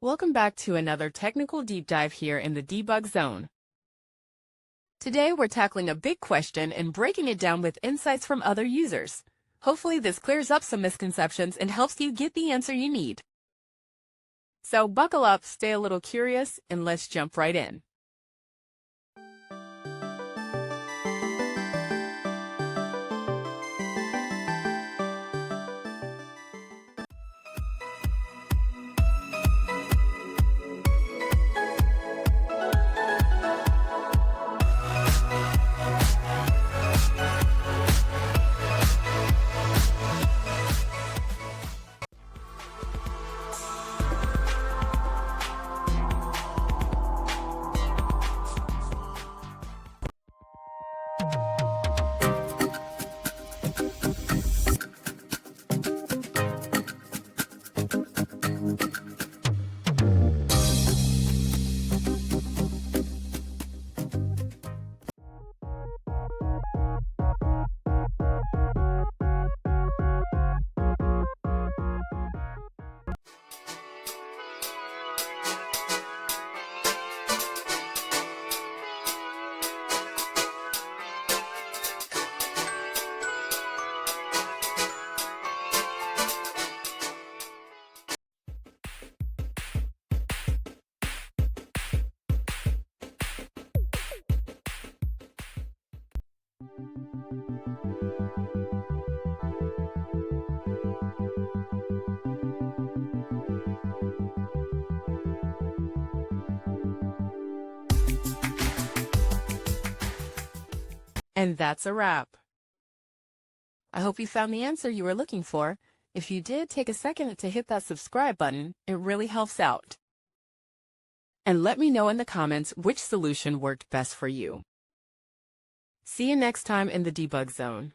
Welcome back to another technical deep dive here in the debug zone. Today we're tackling a big question and breaking it down with insights from other users. Hopefully this clears up some misconceptions and helps you get the answer you need. So buckle up, stay a little curious, and let's jump right in. And that's a wrap. I hope you found the answer you were looking for. If you did, take a second to hit that subscribe button. It really helps out. And let me know in the comments which solution worked best for you. See you next time in the debug zone.